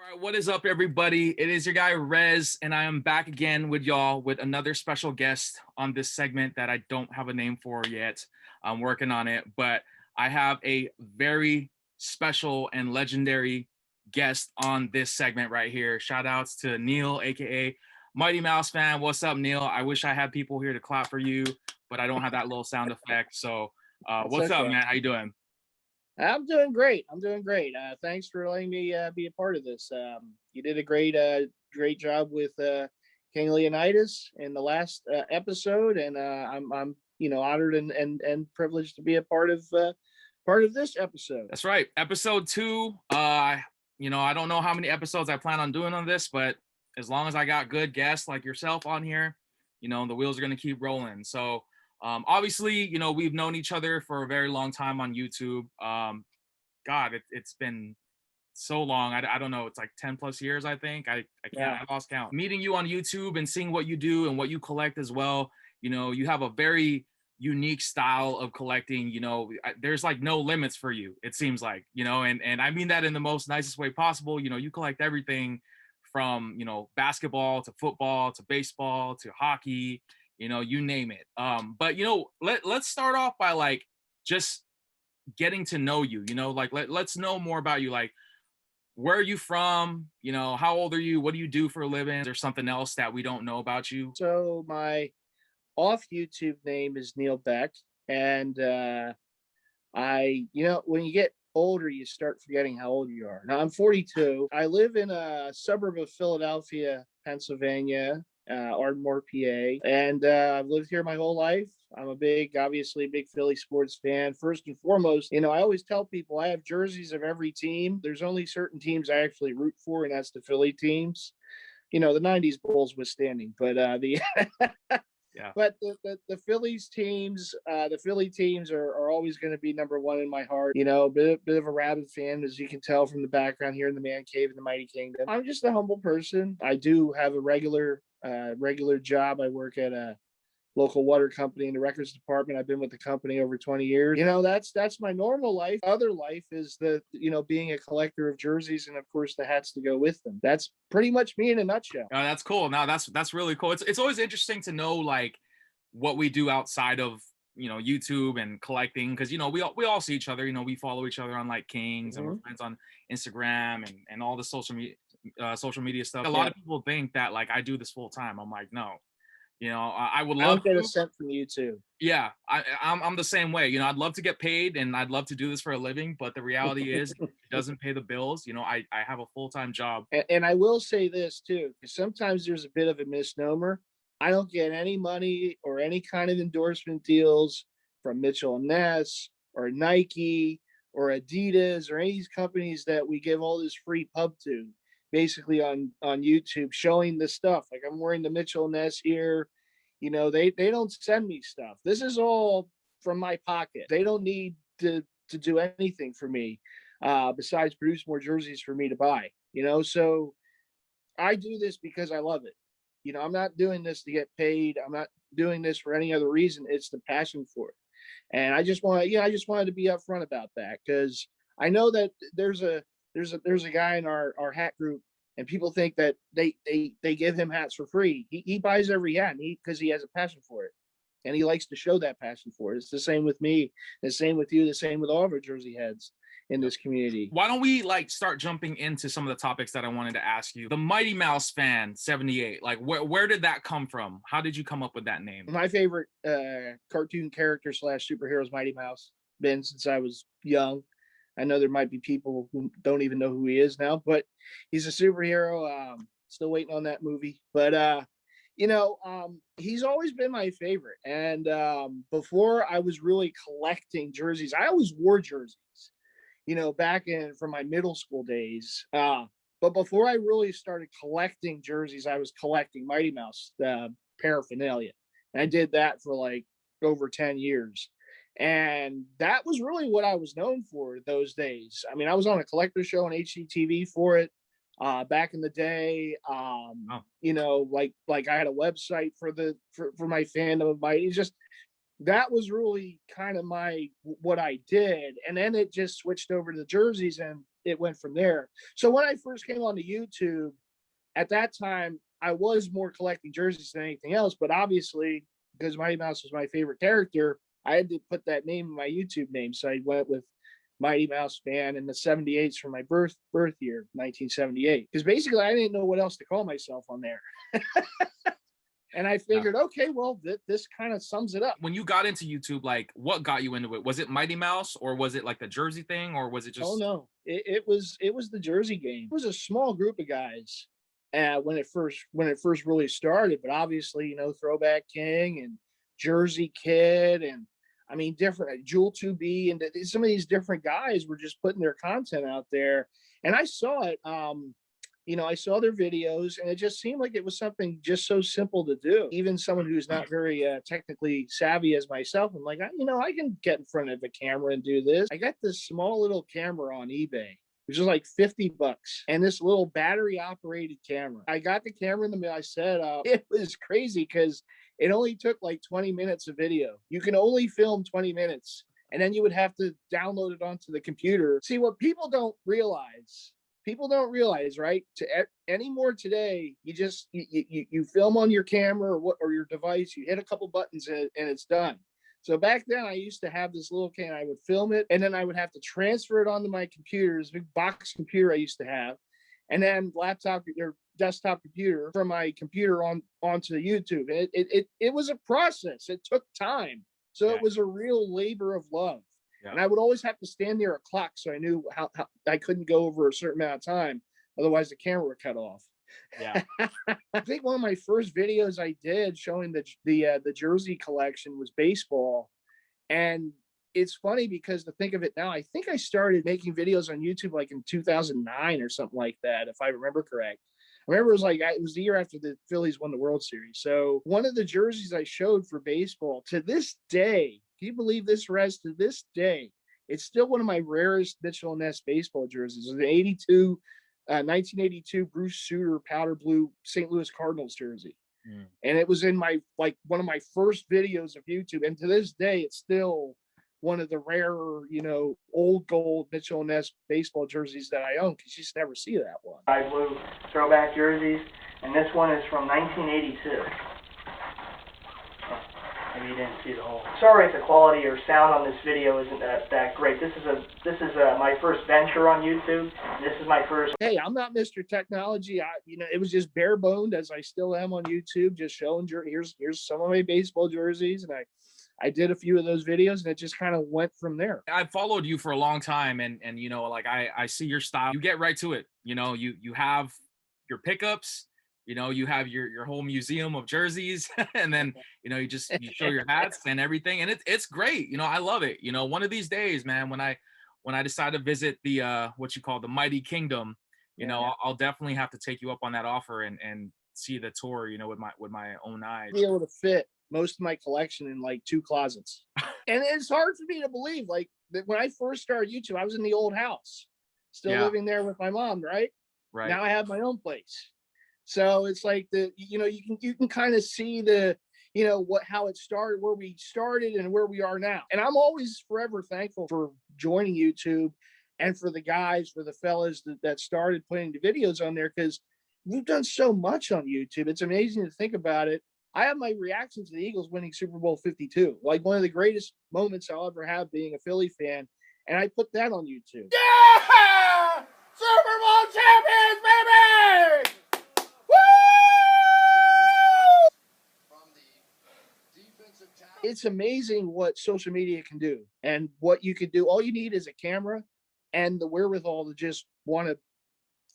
All right, what is up, everybody? It is your guy Rez, and I am back again with y'all with another special guest on this segment that I don't have a name for yet. I'm working on it, but I have a very special and legendary guest on this segment right here. Shout outs to Neil, aka Mighty Mouse Fan. What's up, Neil? I wish I had people here to clap for you, but I don't have that little sound effect. So, what's up, man? How you doing? I'm doing great. I'm doing great. Thanks for letting me be a part of this. You did a great job with King Leonidas in the last episode, and I'm honored and privileged to be a part of this episode. That's right, episode 2. I don't know how many episodes I plan on doing on this, but as long as I got good guests like yourself on here, the wheels are gonna keep rolling. So. Obviously, we've known each other for a very long time on YouTube. It's been so long. I don't know. It's like 10 plus years, I think. I lost count. Meeting you on YouTube and seeing what you do and what you collect as well. You have a very unique style of collecting. There's like no limits for you, it seems like, and I mean that in the most nicest way possible. You collect everything from, basketball to football to baseball to hockey, you name it. But let's start off by like just getting to know you. Let's know more about you. Like, where are you from? How old are you? What do you do for a living? Is there something else that we don't know about you? So my off YouTube name is Neil Beck, and when you get older, you start forgetting how old you are. Now I'm 42. I live in a suburb of Philadelphia, Pennsylvania. Ardmore, PA, and I've lived here my whole life. I'm obviously a big Philly sports fan. First and foremost, I always tell people I have jerseys of every team. There's only certain teams I actually root for, and that's the Philly teams. The '90s Bulls withstanding, but yeah. But the Philly teams are always going to be number one in my heart. Bit of a rabid fan, as you can tell from the background here in the man cave in the Mighty Kingdom. I'm just a humble person. I do have a regular job. I work at a local water company in the records department. I've been with the company over 20 years. That's my normal life. Other life is being a collector of jerseys and of course the hats to go with them. That's pretty much me in a nutshell. Oh, that's cool. Now that's really cool. It's always interesting to know like what we do outside of YouTube and collecting, because we all see each other. We follow each other on like Kings, and we're friends on Instagram and all the social media stuff. A lot of people think that like I do this full time. I'm like, no. I would love to get a cent from YouTube. Yeah, I'm the same way. I'd love to get paid and I'd love to do this for a living, but the reality is it doesn't pay the bills. I have a full-time job. And I will say this too, because sometimes there's a bit of a misnomer. I don't get any money or any kind of endorsement deals from Mitchell and Ness or Nike or Adidas or any of these companies that we give all this free pub to, basically on YouTube, showing the stuff. Like I'm wearing the Mitchell and Ness here. They don't send me stuff. This is all from my pocket. They don't need to do anything for me besides produce more jerseys for me to buy. So I do this because I love it. I'm not doing this to get paid. I'm not doing this for any other reason. It's the passion for it. And I just wanted to be upfront about that, because I know that there's a guy in our hat group, and people think that they give him hats for free. He buys every hat because he has a passion for it, and he likes to show that passion for it. It's the same with me, the same with you, the same with all of our jersey heads in this community. Why don't we like start jumping into some of the topics that I wanted to ask you? The Mightymousefan78, like where did that come from? How did you come up with that name? My favorite cartoon character / superhero is Mighty Mouse. Been since I was young. I know there might be people who don't even know who he is now, but he's a superhero. Still waiting on that movie, but he's always been my favorite. And before I was really collecting jerseys, I always wore jerseys, back from my middle school days. But before I really started collecting jerseys, I was collecting Mighty Mouse paraphernalia. And I did that for like over 10 years. And that was really what I was known for those days. I mean, I was on a collector show on HGTV for it back in the day. Like I had a website for my fandom of Mighty. Just that was really kind of what I did. And then it just switched over to the jerseys. And it went from there. So when I first came onto YouTube, at that time, I was more collecting jerseys than anything else. But obviously, because Mighty Mouse was my favorite character, I had to put that name in my YouTube name. So I went with Mighty Mouse Fan, and the 78's from my birth year, 1978. Because basically, I didn't know what else to call myself on there. And I figured, okay, well, this kind of sums it up. When you got into YouTube, like, what got you into it? Was it Mighty Mouse, or was it like the jersey thing, or was it just? Oh no, it was the jersey game. It was a small group of guys when it first really started. But obviously, you know, Throwback King and Jersey Kid, and I mean, different Jewel 2B, and some of these different guys were just putting their content out there, and I saw it. You know, I saw their videos, and it just seemed like it was something just so simple to do. Even someone who's not very technically savvy as myself, I'm like, you know, I can get in front of a camera and do this. I got this small little camera on eBay, which was like $50, and this little battery operated camera. I got the camera in the mail. I set up. It was crazy because it only took like 20 minutes of video. You can only film 20 minutes, and then you would have to download it onto the computer. See, what people don't realize, right? Anymore today, you just you film on your camera or your device. You hit a couple buttons and it's done. So back then, I used to have this little camera. I would film it, and then I would have to transfer it onto my computer, this big box computer I used to have, and then laptop or desktop computer from my computer onto the YouTube. And it was a process. It took time. So it was a real labor of love. Yeah. And I would always have to stand near a clock, so I knew how I couldn't go over a certain amount of time, otherwise the camera would cut off. Yeah. I think one of my first videos I did showing the jersey collection was baseball, and it's funny because to think of it now, I think I started making videos on YouTube like in 2009 or something like that, if I remember correct. I remember it was the year after the Phillies won the World Series. So one of the jerseys I showed for baseball, to this day, can you believe this, Rez? To this day, it's still one of my rarest Mitchell & Ness baseball jerseys. It was an 1982 Bruce Sutter powder blue St. Louis Cardinals jersey. And it was in one of my first videos of YouTube. And to this day, it's still one of the rarer, you know, old gold Mitchell & Ness baseball jerseys that I own, because you just never see that one. Blue throwback jerseys, and this one is from 1982. Maybe you didn't see the whole. Sorry if the quality or sound on this video isn't that great. This is my first venture on YouTube. This is my first. Hey, I'm not Mr. Technology. It was just bare boned, as I still am on YouTube, just showing here's some of my baseball jerseys, and I did a few of those videos, and it just kind of went from there. I've followed you for a long time, and you know, like I see your style. You get right to it. You know, you have your pickups. You know, you have your whole museum of jerseys, and then, you know, you show your hats and everything, and it's great. You know, I love it. You know, one of these days, man, when I decide to visit the what you call the Mighty Kingdom, you know, I'll definitely have to take you up on that offer and see the tour, you know, with my own eyes. Be able to fit most of my collection in like 2 closets. And it's hard for me to believe, like, that when I first started YouTube, I was in the old house, still living there with my mom, right? Now I have my own place. So it's like you can kind of see how it started, where we started and where we are now. And I'm always forever thankful for joining YouTube and for the fellas that started putting the videos on there, because we've done so much on YouTube. It's amazing to think about it. I have my reaction to the Eagles winning Super Bowl 52, like one of the greatest moments I'll ever have being a Philly fan. And I put that on YouTube. Yeah! Super Bowl champions, baby! Woo! It's amazing what social media can do and what you can do. All you need is a camera and the wherewithal to just want to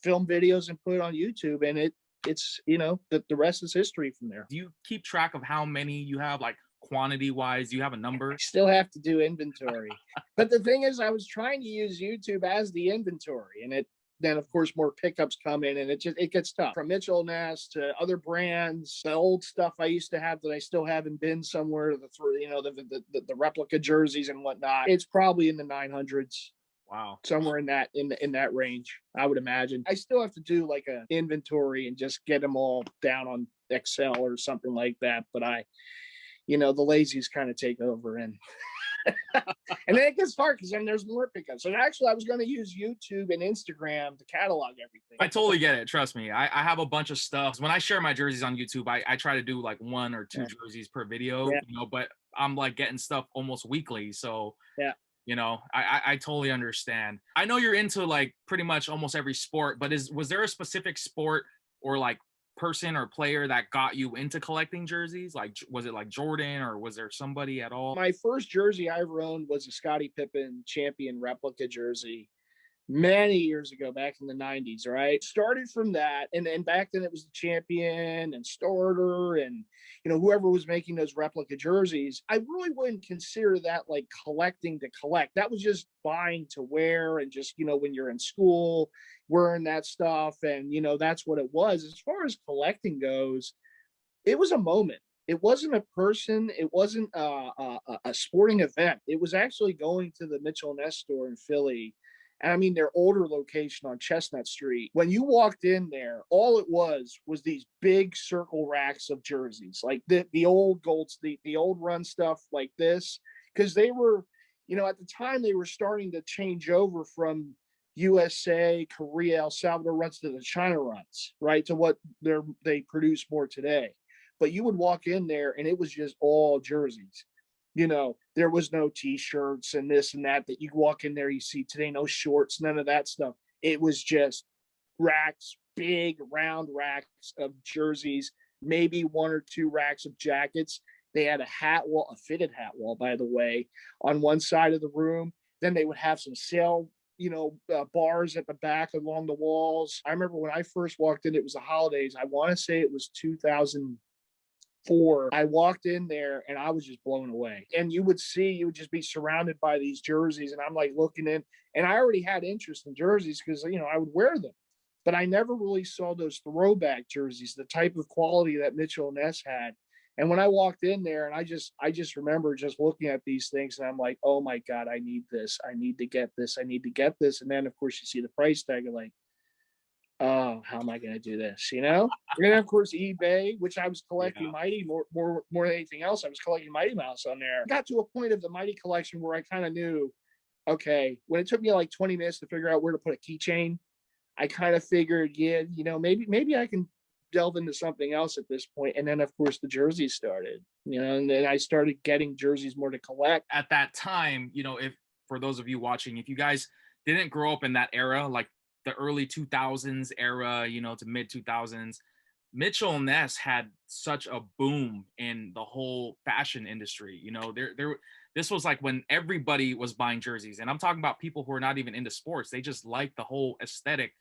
film videos and put it on YouTube, and it's the rest is history from there. Do you keep track of how many you have, like quantity wise? Do you have a number? I still have to do inventory. But the thing is, I was trying to use YouTube as the inventory, and then of course more pickups come in, and it gets tough. From Mitchell & Ness to other brands, the old stuff I used to have that I still have in bins somewhere, the replica jerseys and whatnot. It's probably in the 900s. Wow. Somewhere in that range, I would imagine. I still have to do like a inventory and just get them all down on Excel or something like that. But the lazies kind of take over, and And then it gets hard because then there's more pickups. And actually, I was going to use YouTube and Instagram to catalog everything. I totally get it. Trust me. I have a bunch of stuff. When I share my jerseys on YouTube, I try to do like 1 or 2 jerseys per video, Yeah. you know, but I'm like getting stuff almost weekly. So, Yeah. you know, I totally understand. I know you're into like pretty much almost every sport, but was there a specific sport or like person or player that got you into collecting jerseys? Like, was it like Jordan or was there somebody at all? My first jersey I ever owned was a Scottie Pippen champion replica jersey many years ago, back in the 90s, right? Started from that. And then back then it was the champion and starter and, you know, whoever was making those replica jerseys. I really wouldn't consider that like collecting to collect. That was just buying to wear and just, you know, when you're in school, wearing that stuff. And, you know, that's what it was. As far as collecting goes, it was a moment. It wasn't a person. It wasn't a sporting event. It was actually going to the Mitchell and Ness store in Philly. And I mean, their older location on Chestnut Street. When you walked in there, all it was these big circle racks of jerseys, like the old golds, the old run stuff like this, because they were, you know, at the time they were starting to change over from USA, Korea, El Salvador runs to the China runs, right, to what they produce more today. But you would walk in there and it was just all jerseys. You know, there was no t-shirts and this and that you walk in there, you see today, no shorts, none of that stuff. It was just racks, big round racks of jerseys, maybe 1 or 2 racks of jackets. They had a hat wall, a fitted hat wall, by the way, on one side of the room. Then they would have some sale, you know, bars at the back along the walls. I remember when I first walked in, it was the holidays. I want to say it was 2004. I walked in there and I was just blown away. And you would just be surrounded by these jerseys. And I'm like looking in, and I already had interest in jerseys because, you know, I would wear them. But I never really saw those throwback jerseys, the type of quality that Mitchell and Ness had. And when I walked in there, and I just remember just looking at these things, and I'm like, oh my God, I need this. I need to get this. I need to get this. And then, of course, you see the price tag, and like, oh, how am I going to do this? You know? And then, of course, eBay, which I was collecting Mighty more than anything else. I was collecting Mighty Mouse on there. Got to a point of the Mighty collection where I kind of knew, okay, when it took me like 20 minutes to figure out where to put a keychain, I kind of figured, yeah, you know, maybe I can delve into something else at this point. And then, of course, the jerseys started, you know, and then I started getting jerseys more to collect. At that time, you know, if for those of you watching, if you guys didn't grow up in that era, like the early 2000s era, you know, to mid 2000s, Mitchell and Ness had such a boom in the whole fashion industry. You know, this was like when everybody was buying jerseys, and I'm talking about people who are not even into sports. They just like the whole aesthetic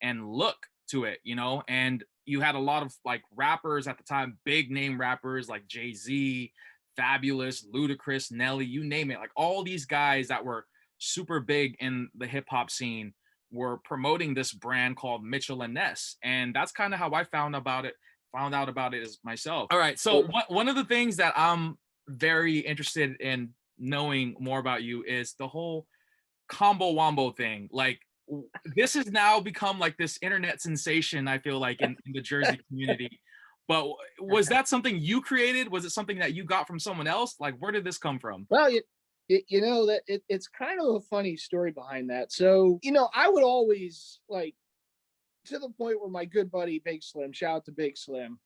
and look to it, you know. And you had a lot of like rappers at the time, big name rappers like Jay-Z, Fabulous, Ludacris, Nelly, you name it. Like all these guys that were super big in the hip hop scene were promoting this brand called Mitchell and Ness. And that's kind of how I found out about it as myself. All right. So one of the things that I'm very interested in knowing more about you is the whole Combo Wombo thing. Like, this has now become like this internet sensation, I feel like, in the Jersey community. But was that something you created? Was it something that you got from someone else? Like, where did this come from? Well, you know, that it's kind of a funny story behind that. So, you know, I would always like, to the point where my good buddy Big Slim, shout out to Big Slim,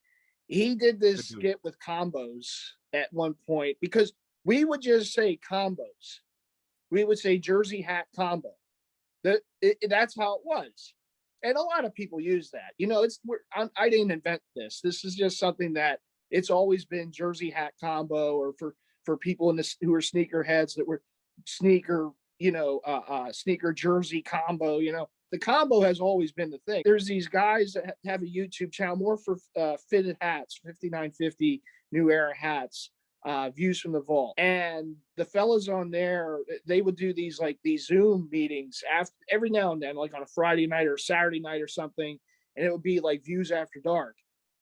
he did this skit with combos at one point, because we would just say combos. We would say jersey hat combo. That's how it was. And a lot of people use that. You know, I didn't invent this. This is just something that it's always been jersey hat combo, or for people who are sneaker heads that were sneaker, you know, sneaker jersey combo. You know, the combo has always been the thing. There's these guys that have a YouTube channel more for fitted hats, 5950 New Era hats, views from the vault. And the fellas on there, they would do these Zoom meetings after every now and then, like on a Friday night or Saturday night or something, and it would be like views after dark.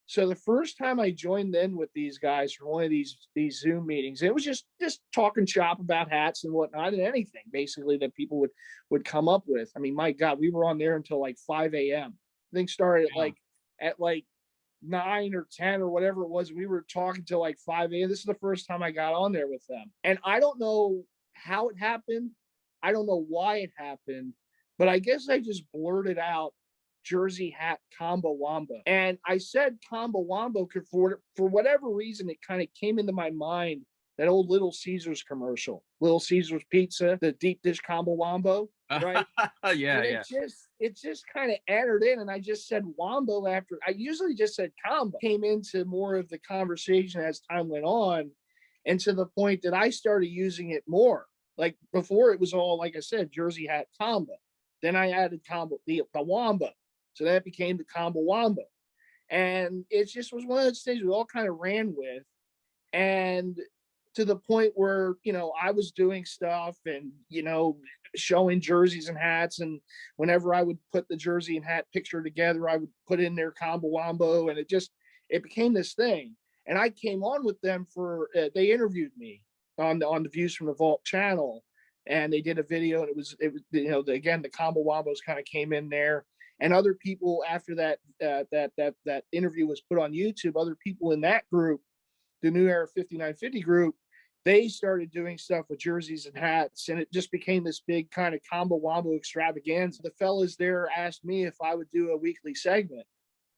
So the first time I joined in with these guys for one of these Zoom meetings, it was just talking shop about hats and whatnot, and anything basically that people would come up with. I mean, my God, we were on there until like 5 a.m. Things started at like 9 or 10 or whatever it was. We were talking till like 5 a.m. This is the first time I got on there with them. And I don't know how it happened. I don't know why it happened, but I guess I just blurted out jersey hat combo wombo. And I said combo wombo because for whatever reason, it kind of came into my mind that old Little Caesars commercial, Little Caesars Pizza, the deep dish combo wombo, right? Yeah, And yeah. it just kind of entered in, and I just said wombo after. I usually just said combo. Came into more of the conversation as time went on, and to the point that I started using it more. Like before, it was all, like I said, jersey hat combo. Then I added combo the wombo, so that became the combo wombo, and it just was one of those things we all kind of ran with, and to the point where, you know, I was doing stuff and, you know, showing jerseys and hats, and whenever I would put the jersey and hat picture together, I would put in their combo wombo, and it became this thing. And I came on with them for they interviewed me on the Views from the Vault channel, and they did a video, and it was you know, again, the combo wombos kind of came in there, and other people after that interview was put on YouTube, other people in that group, the New Era 5950 group, they started doing stuff with jerseys and hats, and it just became this big kind of combo wombo extravaganza. The fellas there asked me if I would do a weekly segment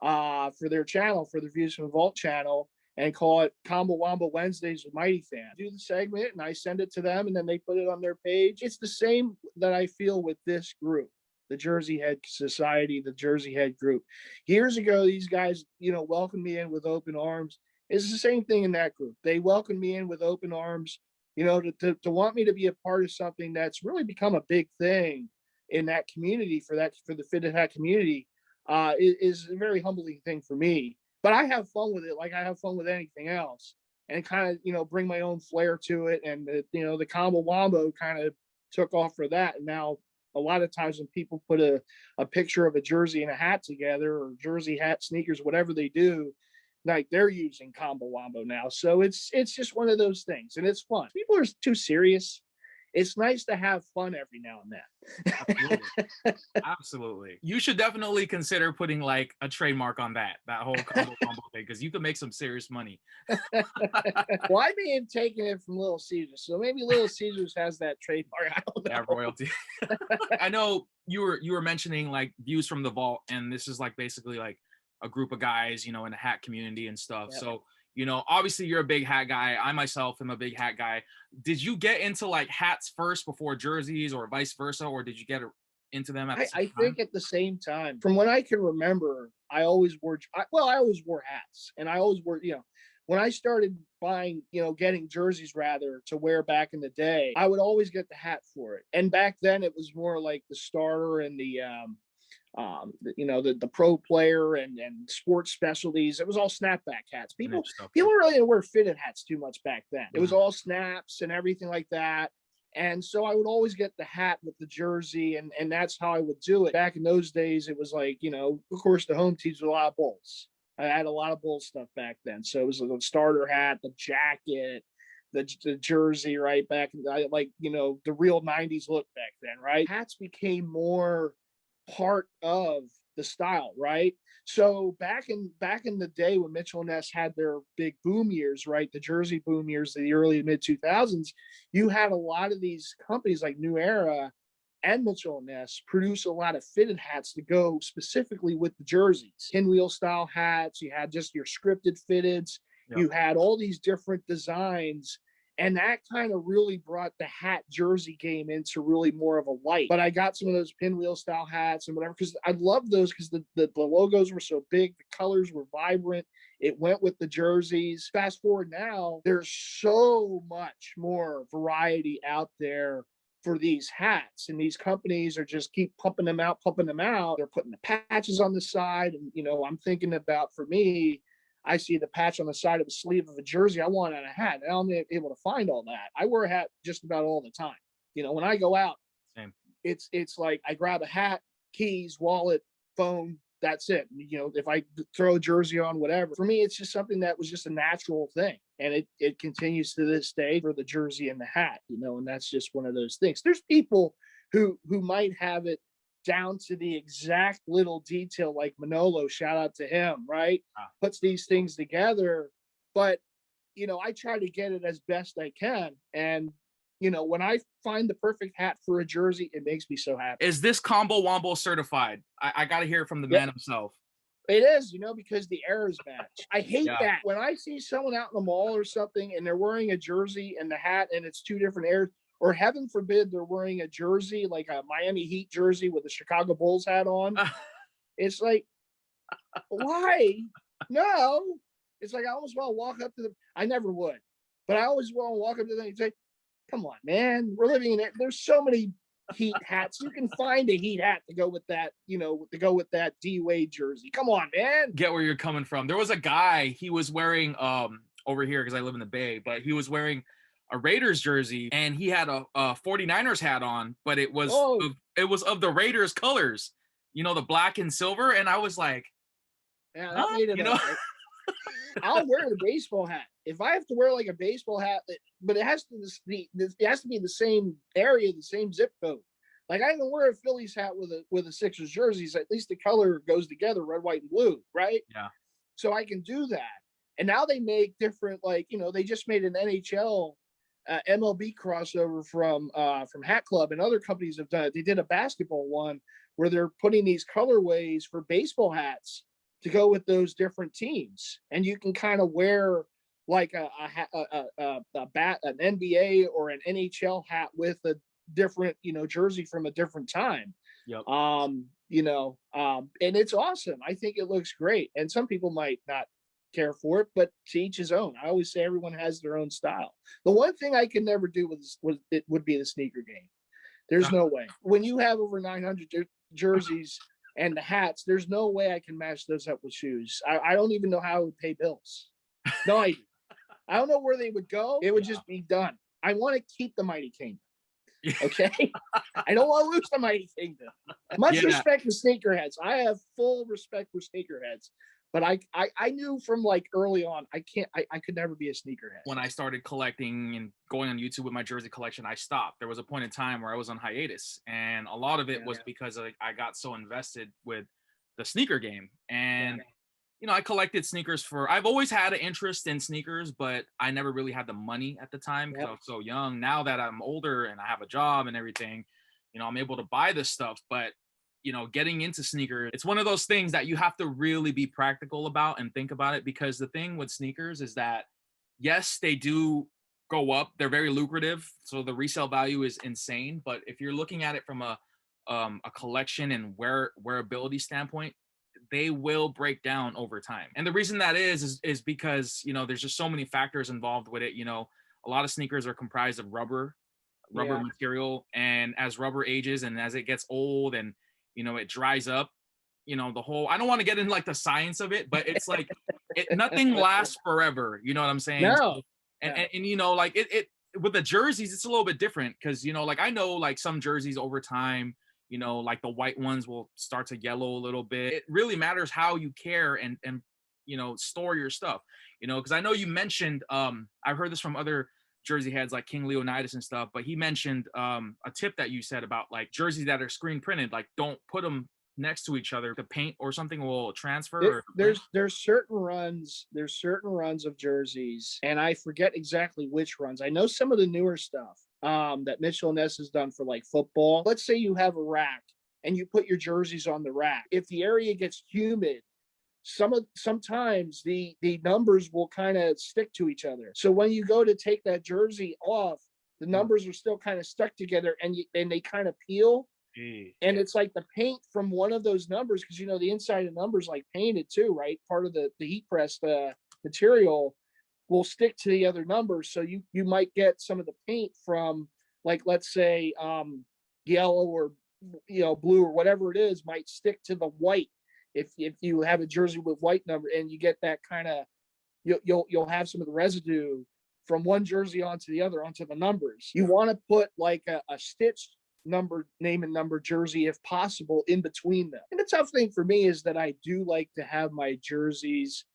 for their channel, for the Views from the Vault channel, and call it Combo Wombo Wednesdays with Mighty Fan. Do the segment, and I send it to them, and then they put it on their page. It's the same that I feel with this group, the Jersey Head Society, the Jersey Head group. Years ago, these guys, you know, welcomed me in with open arms. It's the same thing in that group. They welcomed me in with open arms, you know, to want me to be a part of something that's really become a big thing in that community, for the fitted hat community, is a very humbling thing for me. But I have fun with it, like I have fun with anything else, and kind of, you know, bring my own flair to it. And you know, the combo wombo kind of took off for that. And now a lot of times when people put a picture of a jersey and a hat together, or jersey, hat, sneakers, whatever they do, like they're using combo wombo now. So it's just one of those things, and it's fun. People are too serious. It's nice to have fun every now and then. Absolutely. Absolutely. You should definitely consider putting like a trademark on that whole combo combo thing, because you could make some serious money. Well, I may have taken it from Little Caesars, so maybe Little Caesars has that trademark. I don't know. Yeah, royalty. I know you were mentioning like Views from the Vault, and this is like basically like a group of guys, you know, in the hat community and stuff. Yep. So, you know, obviously you're a big hat guy. I myself am a big hat guy. Did you get into like hats first before jerseys, or vice versa, or did you get into them at the same I time? think at the same time. From what I can remember, I always wore hats, and I always wore, you know, when I started buying, you know, getting jerseys rather to wear back in the day, I would always get the hat for it. And back then it was more like the starter and you know, the pro player and sports specialties. It was all snapback hats. People really didn't wear fitted hats too much back then. It was all snaps and everything like that. And so I would always get the hat with the jersey, and that's how I would do it. Back in those days, it was like, you know, of course, the home teams were a lot of Bulls. I had a lot of Bull stuff back then. So it was the starter hat, the jacket, the jersey, right? Back, like, you know, the real 90s look back then, right? Hats became more part of the style, right? So back in the day when Mitchell and Ness had their big boom years, right? The jersey boom years, the early mid 2000s, you had a lot of these companies like New Era and Mitchell and Ness produce a lot of fitted hats to go specifically with the jerseys. Pinwheel style hats, you had just your scripted fitteds, you had all these different designs. And that kind of really brought the hat jersey game into really more of a light. But I got some of those pinwheel style hats and whatever, because I love those, because the logos were so big, the colors were vibrant, it went with the jerseys. Fast forward now, there's so much more variety out there for these hats, and these companies are just keep pumping them out. They're putting the patches on the side, and, you know, I'm thinking about, for me, I see the patch on the side of the sleeve of a jersey I want on a hat, and I'm able to find all that. I wear a hat just about all the time. You know, when I go out, Same. It's like I grab a hat, keys, wallet, phone, that's it. You know, if I throw a jersey on, whatever. For me, it's just something that was just a natural thing, and it continues to this day for the jersey and the hat. You know, and that's just one of those things. There's people who might have it down to the exact little detail, like Manolo, shout out to him, right? Puts these things together. But, you know, I try to get it as best I can. And, You know, when I find the perfect hat for a jersey, it makes me so happy. Is this Combo Wombo certified? I got to hear it from the man himself. It is, you know, because the errors match. I hate Yeah. that. When I see someone out in the mall or something and they're wearing a jersey and the hat and it's two different errors, or heaven forbid they're wearing a jersey, like a Miami Heat jersey with a Chicago Bulls hat on. It's like, why? No. It's like I almost want to walk up to them. I never would, but I always want to walk up to them and say, come on, man. We're living in it. There's so many Heat hats. You can find a Heat hat to go with that, you know, to go with that D Wade jersey. Come on, man. Get where you're coming from. There was a guy, he was wearing over here because I live in the Bay, but he was wearing a Raiders jersey and he had a 49ers hat on, but it was of the Raiders colors, you know, the black and silver. And I was like, yeah, that made it, you know. I'll wear the baseball hat if I have to wear like a baseball hat, but it has to be the same area, the same zip code. Like I can wear a Phillies hat with a Sixers jerseys. At least the color goes together, red, white, and blue, right? Yeah. So I can do that. And now they make different, like, you know, they just made an NHL MLB crossover from Hat Club, and other companies have done it. They did a basketball one where they're putting these colorways for baseball hats to go with those different teams, and you can kind of wear like an NBA or an NHL hat with a different, you know, jersey from a different time. Yep. You know, and it's awesome. I think it looks great, and some people might not care for it, but to each his own. I always say everyone has their own style. The one thing I can never do would be the sneaker game. There's no way. When you have over 900 jerseys and the hats, there's no way I can match those up with shoes. I don't even know how I would pay bills. No idea. I don't know where they would go. It would just be done. I want to keep the Mighty Kingdom. Okay? I don't want to lose the Mighty Kingdom. Much respect to sneakerheads. I have full respect for sneakerheads. But I knew from like early on, I could never be a sneakerhead. When I started collecting and going on YouTube with my jersey collection, I stopped. There was a point in time where I was on hiatus, and a lot of it was because I got so invested with the sneaker game. And you know, I collected sneakers I've always had an interest in sneakers, but I never really had the money at the time because I was so young. Now that I'm older and I have a job and everything, you know, I'm able to buy this stuff. But you know, getting into sneakers, it's one of those things that you have to really be practical about and think about it, because the thing with sneakers is that, yes, they do go up. They're very lucrative. So the resale value is insane. But if you're looking at it from a collection and wearability standpoint, they will break down over time. And the reason that is because, you know, there's just so many factors involved with it. You know, a lot of sneakers are comprised of rubber material. And as rubber ages and as it gets old and, you know, it dries up, you know, I don't want to get into like the science of it, but it's like nothing lasts forever. You know what I'm saying? No. And you know, like it with the jerseys, it's a little bit different because, you know, like I know like some jerseys over time, you know, like the white ones will start to yellow a little bit. It really matters how you care and you know, store your stuff, you know, because I know you mentioned, I've heard this from other jersey heads like King Leonidas and stuff, but he mentioned a tip that you said about like jerseys that are screen printed, like don't put them next to each other. The paint or something will transfer. There's certain runs of jerseys, and I forget exactly which runs. I know some of the newer stuff that Mitchell & Ness has done for like football. Let's say you have a rack and you put your jerseys on the rack. If the area gets humid, sometimes the numbers will kind of stick to each other. So when you go to take that jersey off, the numbers are still kind of stuck together, and they kind of peel. And it's like the paint from one of those numbers, because you know the inside of numbers like painted too, right? Part of the heat pressed material will stick to the other numbers. So you might get some of the paint from, like, let's say yellow or, you know, blue or whatever it is might stick to the white. If you have a jersey with white number, and you get that kind of, you'll have some of the residue from one jersey onto the other onto the numbers. You want to put like a stitched name and number jersey if possible in between them. And the tough thing for me is that I do like to have my jerseys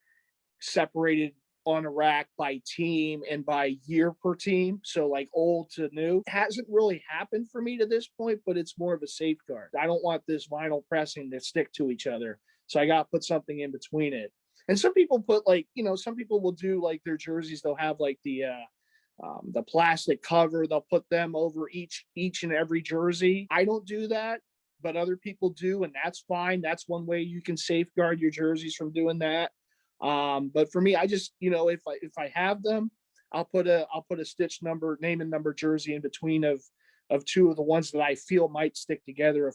separated on a rack by team and by year per team. So like old to new. It hasn't really happened for me to this point, but it's more of a safeguard. I don't want this vinyl pressing to stick to each other. So I got to put something in between it. And some people put like, you know, some people will do like their jerseys. They'll have like the the plastic cover. They'll put them over each and every jersey. I don't do that, but other people do, and that's fine. That's one way you can safeguard your jerseys from doing that. But for me, I just, if I have them, I'll put a stitch number, name and number jersey in between of two of the ones that I feel might stick together.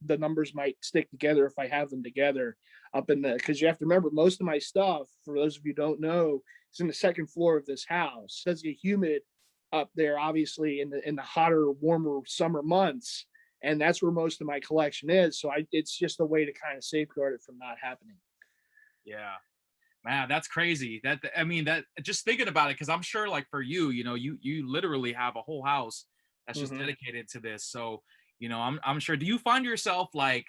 The numbers might stick together if I have them together up in because you have to remember, most of my stuff, for those of you who don't know, is in the second floor of this house. It does get humid up there, obviously in the hotter, warmer summer months, and that's where most of my collection is. So it's just a way to kind of safeguard it from not happening. Yeah. Man, that's crazy. That just thinking about it, because I'm sure, like, for you, you literally have a whole house that's just dedicated to this. So, I'm sure. Do you find yourself like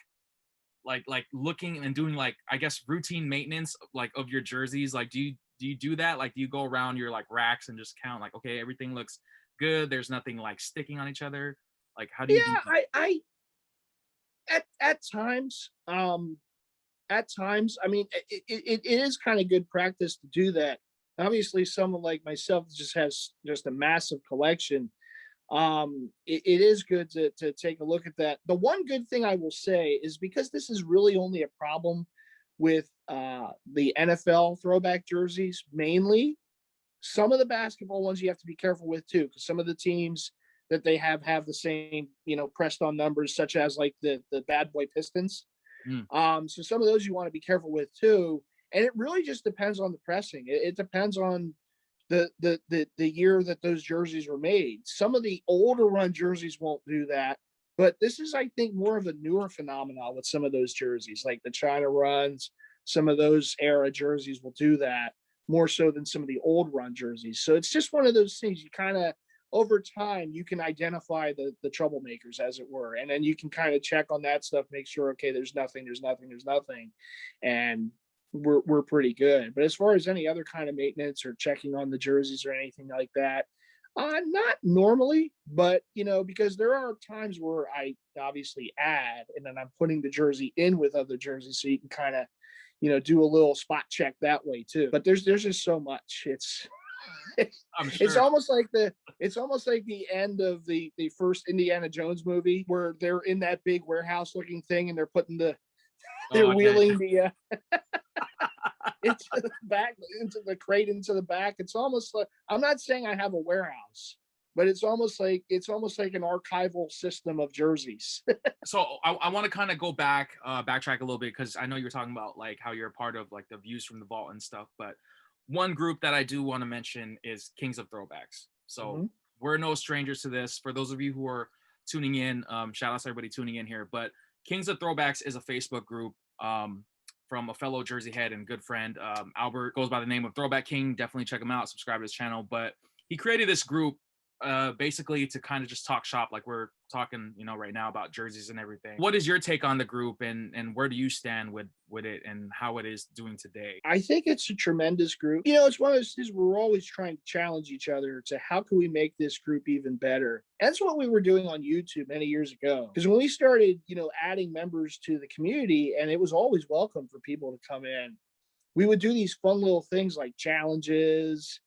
looking and doing, like, I guess, routine maintenance, like, of your jerseys? Like, do you do that? Like, do you go around your, like, racks and just count, like, okay, everything looks good, there's nothing like sticking on each other? Like, how do you do that? I at times, I mean, it is kind of good practice to do that. Obviously, someone like myself just has just a massive collection. It is good to take a look at that. The one good thing I will say is, because this is really only a problem with the NFL throwback jerseys mainly, some of the basketball ones you have to be careful with too, because some of the teams that they have the same, pressed on numbers, such as like the Bad Boy Pistons. Mm. So some of those you want to be careful with too. And it really just depends on the pressing. It depends on the year that those jerseys were made. Some of the older run jerseys won't do that, but this is, I think, more of a newer phenomenon with some of those jerseys, like the China runs. Some of those era jerseys will do that more so than some of the old run jerseys. So it's just one of those things you kind of, over time, you can identify the troublemakers, as it were, and then you can kind of check on that stuff, make sure, okay, there's nothing, and we're pretty good. But as far as any other kind of maintenance or checking on the jerseys or anything like that, not normally, but because there are times where I obviously add, and then I'm putting the jersey in with other jerseys, so you can kind of, do a little spot check that way too. But there's just so much. I'm sure. It's almost like the end of the first Indiana Jones movie, where they're in that big warehouse looking thing and they're putting they're wheeling the into the back, into the crate, into the back. It's almost like, I'm not saying I have a warehouse, but it's almost like an archival system of jerseys. So I want to kind of go backtrack a little bit, because I know you're talking about, like, how you're a part of, like, the views from the vault and stuff, but one group that I do want to mention is Kings of Throwbacks. So we're no strangers to this. For those of you who are tuning in, shout out to everybody tuning in here. But Kings of Throwbacks is a Facebook group from a fellow jerseyhead and good friend. Albert goes by the name of Throwback King. Definitely check him out, subscribe to his channel. But he created this group basically to kind of just talk shop, like we're talking, right now, about jerseys and everything. What is your take on the group, and where do you stand with it and how it is doing today? I think it's a tremendous group. It's one of those things where we're always trying to challenge each other to how can we make this group even better. That's what we were doing on YouTube many years ago. Because when we started, adding members to the community, and it was always welcome for people to come in, we would do these fun little things like challenges,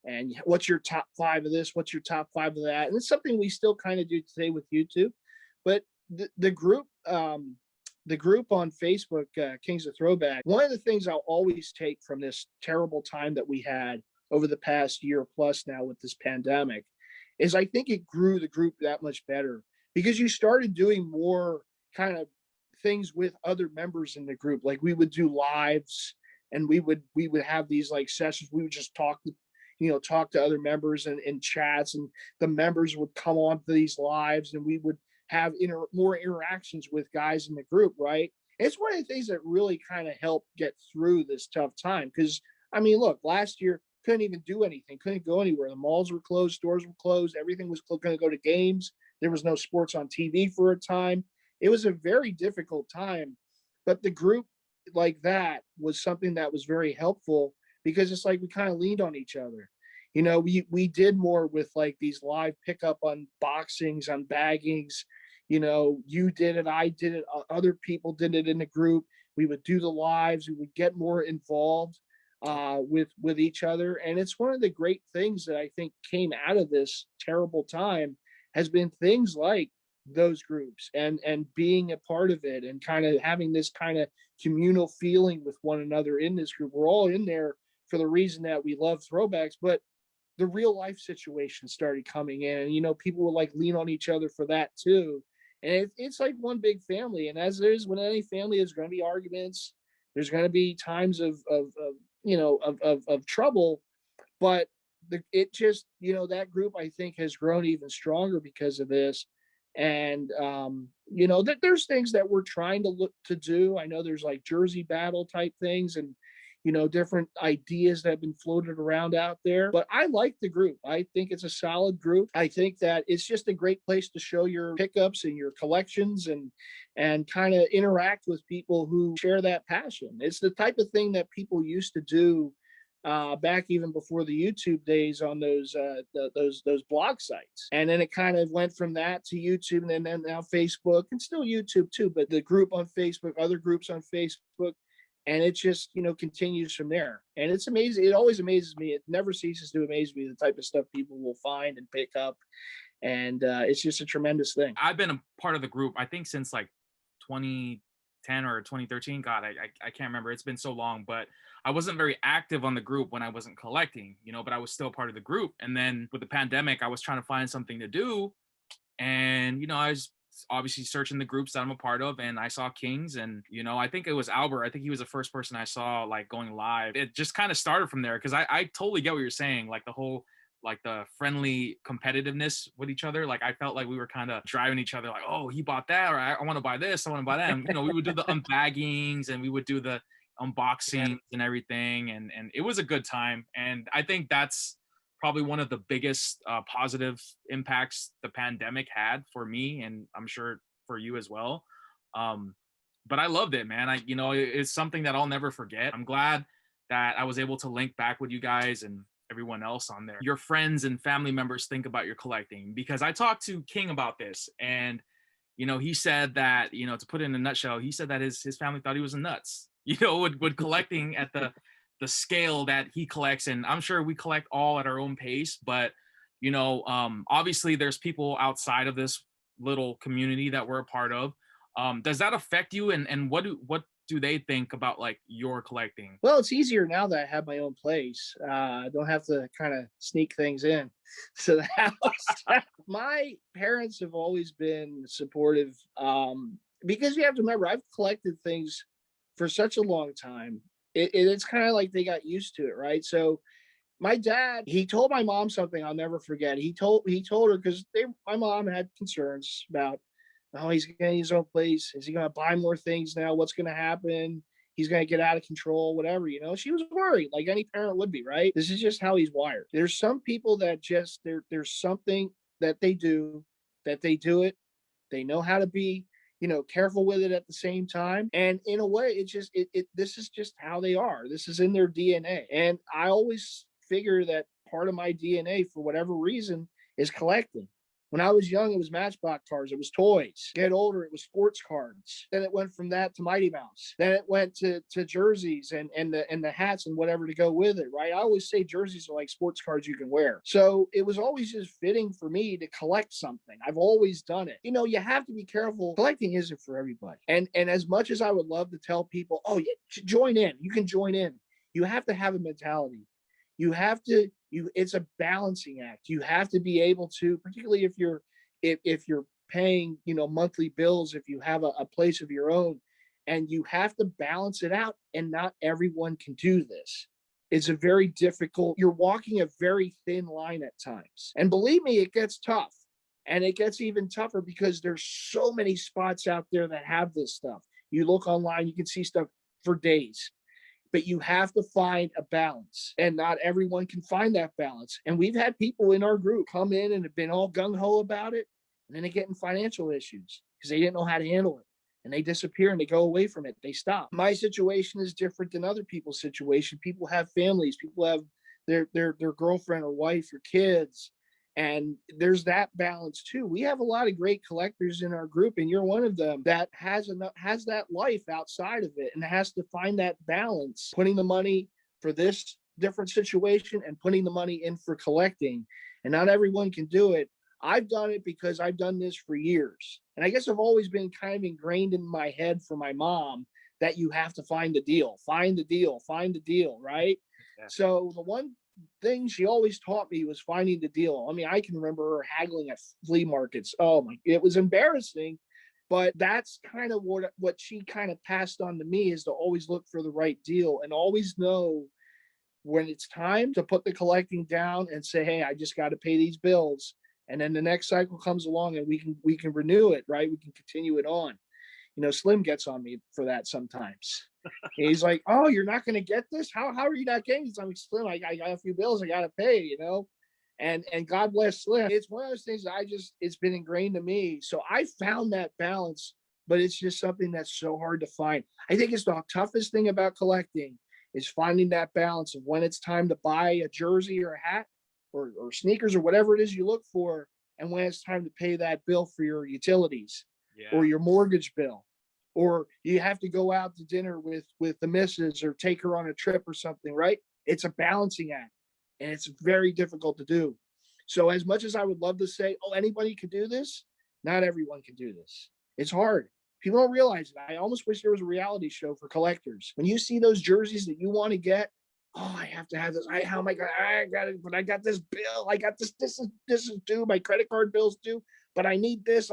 and what's your top 5 of this, what's your top 5 of that, and it's something we still kind of do today with YouTube. But the group on Facebook, Kings of Throwback, one of the things I'll always take from this terrible time that we had over the past year plus now with this pandemic is, I think it grew the group that much better, because you started doing more kind of things with other members in the group. Like, we would do lives, and we would have these like sessions. We would just talk to other members in chats, and the members would come on to these lives, and we would have more interactions with guys in the group, right? It's one of the things that really kind of helped get through this tough time. Because, I mean, look, last year, couldn't even do anything, couldn't go anywhere. The malls were closed, stores were closed, everything was going to go to games. There was no sports on TV for a time. It was a very difficult time. But the group like that was something that was very helpful, because it's like we kind of leaned on each other. We did more with like these live pickup unboxings, unbaggings. You did it, I did it, other people did it in the group. We would do the lives, we would get more involved. with each other. And it's one of the great things that I think came out of this terrible time has been things like those groups and being a part of it and kind of having this kind of communal feeling with one another in this group. We're all in there for the reason that we love throwbacks, but the real life situation started coming in, and people would like lean on each other for that too. And it's like one big family. And as there is when any family, there's going to be arguments, there's going to be times of trouble, but it just that group I think has grown even stronger because of this. And that there's things that we're trying to look to do. I know there's like jersey battle type things and different ideas that have been floated around out there. But I like the group. I think it's a solid group. I think that it's just a great place to show your pickups and your collections and kind of interact with people who share that passion. It's the type of thing that people used to do back even before the YouTube days on those blog sites. And then it kind of went from that to YouTube, and then now Facebook, and still YouTube too, but the group on Facebook, other groups on Facebook, and it just continues from there. And it's amazing. It always amazes me. It never ceases to amaze me, the type of stuff people will find and pick up. And it's just a tremendous thing. I've been a part of the group, I think, since like 2010 or 2013. God, I can't remember. It's been so long, but I wasn't very active on the group when I wasn't collecting, but I was still part of the group. And then with the pandemic, I was trying to find something to do. And, I was obviously searching the groups that I'm a part of, and I saw Kings, and I think it was Albert. I think he was the first person I saw like going live. It just kind of started from there, because I totally get what you're saying, like the whole like the friendly competitiveness with each other. Like I felt like we were kind of driving each other, like, oh, he bought that, or I want to buy this, I want to buy that. And, we would do the unbaggings and we would do the unboxings and everything, and it was a good time. And I think that's probably one of the biggest positive impacts the pandemic had for me, and I'm sure for you as well. But I loved it, man. It's something that I'll never forget. I'm glad that I was able to link back with you guys and everyone else on there. Your friends and family members think about your collecting, because I talked to King about this, and he said that, to put it in a nutshell, he said that his family thought he was nuts, with collecting at the scale that he collects. And I'm sure we collect all at our own pace, but obviously there's people outside of this little community that we're a part of. Does that affect you, and what do they think about like your collecting? Well, it's easier now that I have my own place. I don't have to kind of sneak things in to the house. My parents have always been supportive, because you have to remember, I've collected things for such a long time. It's kind of like they got used to it, right? So my dad, he told my mom something I'll never forget. He told her, because my mom had concerns about, oh, he's getting his own place. Is he going to buy more things now? What's going to happen? He's going to get out of control, whatever, She was worried, like any parent would be, right? This is just how he's wired. There's some people that just, there's something that they do it. They know how to be, careful with it at the same time. And in a way, this is just how they are. This is in their DNA. And I always figure that part of my DNA, for whatever reason, is collecting. When I was young, it was Matchbox cars. It was toys. Get older, it was sports cards. Then it went from that to Mighty Mouse. Then it went to jerseys and the hats and whatever to go with it, right? I always say jerseys are like sports cards you can wear. So it was always just fitting for me to collect something. I've always done it. You have to be careful. Collecting isn't for everybody. And as much as I would love to tell people, oh, yeah, join in. You can join in. You have to have a mentality. You have to, it's a balancing act. You have to be able to, particularly if you're paying, monthly bills, if you have a place of your own, and you have to balance it out. And not everyone can do this. It's a very difficult, you're walking a very thin line at times. And believe me, it gets tough. And it gets even tougher because there's so many spots out there that have this stuff. You look online, you can see stuff for days. But you have to find a balance, and not everyone can find that balance. And we've had people in our group come in and have been all gung-ho about it, and then they get in financial issues because they didn't know how to handle it, and they disappear and they go away from it. They stop. My situation is different than other people's situation. People have families. People have their girlfriend or wife or kids, and there's that balance too. We have a lot of great collectors in our group, and you're one of them that has that life outside of it and has to find that balance, putting the money for this different situation and putting the money in for collecting. And not everyone can do it. I've done it because I've done this for years. And I guess I've always been kind of ingrained in my head from my mom that you have to find the deal, find the deal, find the deal, right? Yeah. So the one thing she always taught me was finding the deal. I mean, I can remember her haggling at flea markets. Oh my, it was embarrassing, but that's kind of what she kind of passed on to me, is to always look for the right deal and always know when it's time to put the collecting down and say, hey, I just got to pay these bills. And then the next cycle comes along and we can renew it, right? We can continue it on. You know, Slim gets on me for that sometimes. He's like, oh, you're not going to get this? How are you not getting this? I'm like, Slim, I got a few bills I got to pay, you know? And God bless Slim. It's one of those things that it's been ingrained to me. So I found that balance, but it's just something that's so hard to find. I think it's the toughest thing about collecting is finding that balance of when it's time to buy a jersey or a hat or sneakers or whatever it is you look for, and when it's time to pay that bill for your utilities or your mortgage bill, or you have to go out to dinner with the missus or take her on a trip or something, right? It's a balancing act, and it's very difficult to do. So as much as I would love to say, oh, anybody can do this, not everyone can do this. It's hard. People don't realize it. I almost wish there was a reality show for collectors. When you see those jerseys that you want to get, oh, I have to have this. How am I going? I got it, but I got this bill. I got this. This is due. My credit card bill's due, but I need this.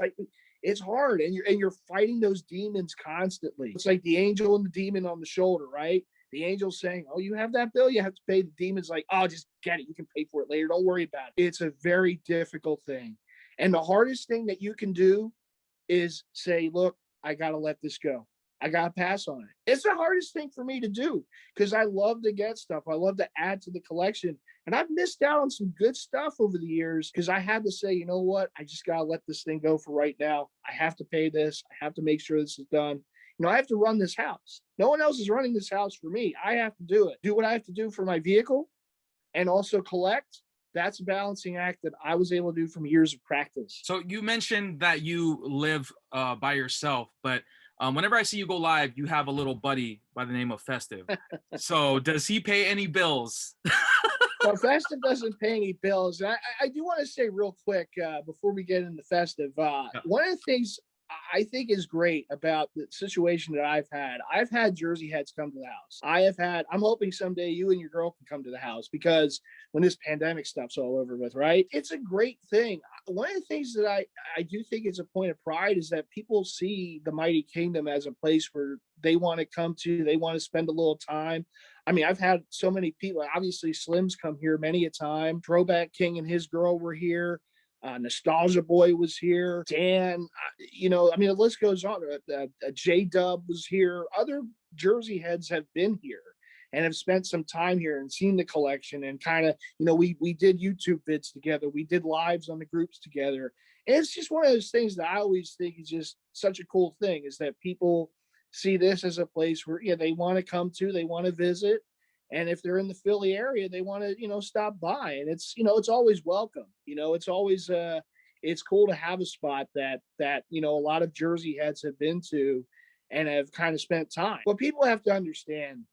It's hard, and you're fighting those demons constantly. It's like the angel and the demon on the shoulder, right? The angel's saying, oh, you have that bill, you have to pay. The demon's like, oh, just get it. You can pay for it later. Don't worry about it. It's a very difficult thing, and the hardest thing that you can do is say, look, I got to let this go. I got to pass on it. It's the hardest thing for me to do because I love to get stuff. I love to add to the collection. And I've missed out on some good stuff over the years because I had to say, you know what? I just got to let this thing go for right now. I have to pay this. I have to make sure this is done. You know, I have to run this house. No one else is running this house for me. I have to do it. Do what I have to do for my vehicle and also collect. That's a balancing act that I was able to do from years of practice. So you mentioned that you live by yourself, but whenever I see you go live, you have a little buddy by the name of Festive. So does he pay any bills? Well, Festive doesn't pay any bills. I do want to say real quick before we get into Festive, one of the things I think is great about the situation that I've had jersey heads come to the house. I'm hoping someday you and your girl can come to the house because when this pandemic stuff's all over with, right? It's a great thing. One of the things that I do think is a point of pride is that people see the Mighty Kingdom as a place where they want to come to, they want to spend a little time. I mean, I've had so many people, obviously Slim's come here many a time. Throwback King and his girl were here. Nostalgia Boy was here. Dan, you know, I mean, the list goes on. J-Dub was here. Other jersey heads have been here and have spent some time here and seen the collection and kind of, you know, we did YouTube vids together. We did lives on the groups together. And it's just one of those things that I always think is just such a cool thing is that people see this as a place where, yeah, they want to come to, they want to visit. And if they're in the Philly area, they want to, you know, stop by. And it's, you know, it's always welcome. You know, it's always, it's cool to have a spot that, you know, a lot of jersey heads have been to and have kind of spent time. What people have to understand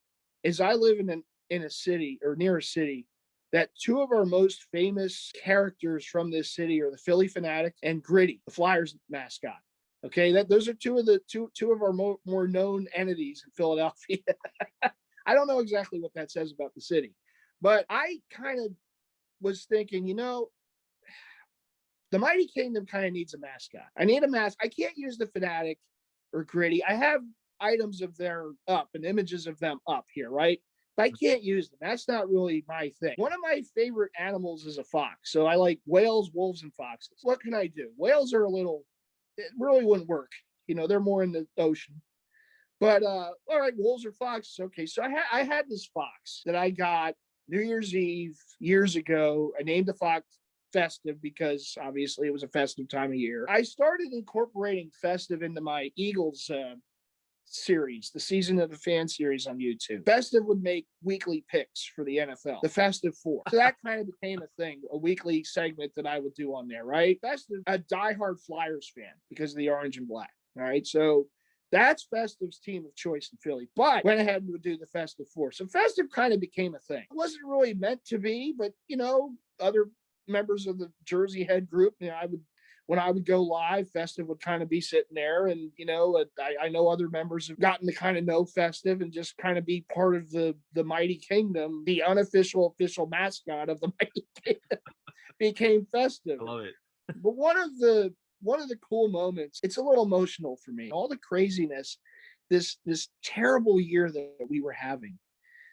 is I live in a city or near a city that two of our most famous characters from this city are the Philly Fanatic and Gritty, the Flyers mascot. Okay, those are two of our more known entities in Philadelphia. I don't know exactly what that says about the city, but I kind of was thinking, you know, the Mighty Kingdom kind of needs a mascot. I need a mask. I can't use the Fanatic or Gritty. I have items of their up and images of them up here, right? But I can't use them. That's not really my thing. One of my favorite animals is a fox. So I like whales, wolves, and foxes. What can I do? Whales are it really wouldn't work. You know, they're more in the ocean. But all right, wolves or foxes. Okay, so I had this fox that I got New Year's Eve years ago. I named the fox Festive because obviously it was a festive time of year. I started incorporating Festive into my Eagles series, the Season of the Fan series on YouTube. Festive would make weekly picks for the NFL, the Festive Four. So that kind of became a thing, a weekly segment that I would do on there, right? Festive, a diehard Flyers fan because of the orange and black. All right, so That's Festive's team of choice in Philly, but went ahead and would do the Festive 4. So Festive kind of became a thing. It wasn't really meant to be, but other members of the jerseyhead group, when I would go live, Festive would kind of be sitting there, and I know other members have gotten to kind of know Festive and just kind of be part of the Mighty Kingdom. The unofficial official mascot of the Mighty Kingdom became Festive. I love it. But one of the cool moments, it's a little emotional for me, all the craziness, this terrible year that we were having.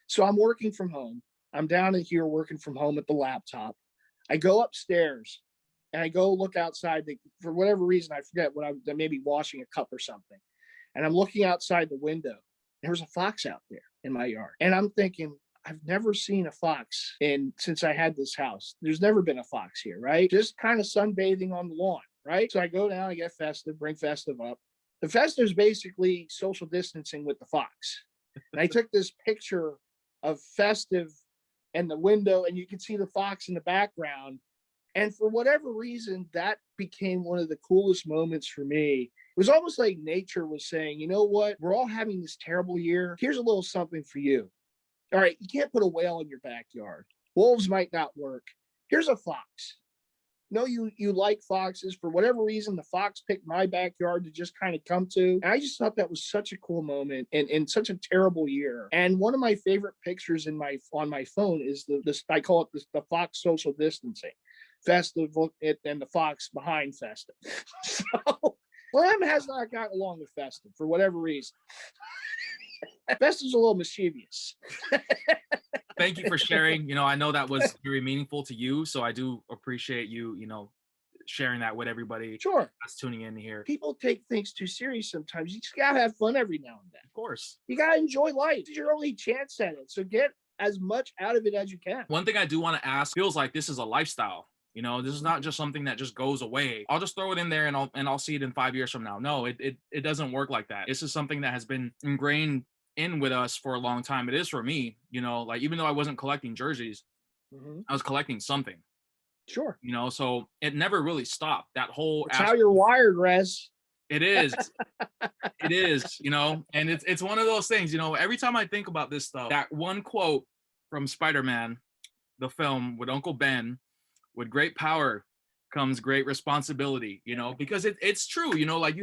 So I'm working from home. I'm down in here working from home at the laptop. I go upstairs and I go look outside. For whatever reason, I forget what I may be washing a cup or something. And I'm looking outside the window. There's a fox out there in my yard. And I'm thinking, I've never seen a fox since I had this house. There's never been a fox here, right? Just kind of sunbathing on the lawn, right? So I go down, I get Festive, bring Festive up. The Festive is basically social distancing with the fox. And I took this picture of Festive and the window, and you can see the fox in the background. And for whatever reason, that became one of the coolest moments for me. It was almost like nature was saying, you know what? We're all having this terrible year. Here's a little something for you. All right, you can't put a whale in your backyard. Wolves might not work. Here's a fox. No, you like foxes. For whatever reason, the fox picked my backyard to just kind of come to. And I just thought that was such a cool moment in such a terrible year. And one of my favorite pictures on my phone is I call it the fox social distancing. Festive and the fox behind Festive. So Slim has not gotten along with Festive for whatever reason. Festive's a little mischievous. Thank you for sharing. I know that was very meaningful to you, so I do appreciate you, sharing that with everybody. Sure. That's tuning in here. People take things too serious sometimes. You just gotta have fun every now and then. Of course. You gotta enjoy life. It's your only chance at it. So get as much out of it as you can. One thing I do want to ask, feels like this is a lifestyle. This is not just something that just goes away. I'll just throw it in there and I'll see it in 5 years from now. No, it doesn't work like that. This is something that has been ingrained in with us for a long time. It is for me, like even though I wasn't collecting jerseys, I was collecting something. Sure. So it never really stopped. That whole That's how you're wired, Rez. It is. It is, and it's one of those things, every time I think about this stuff, that one quote from Spider-Man, the film, with Uncle Ben, with great power comes great responsibility, because it's true, like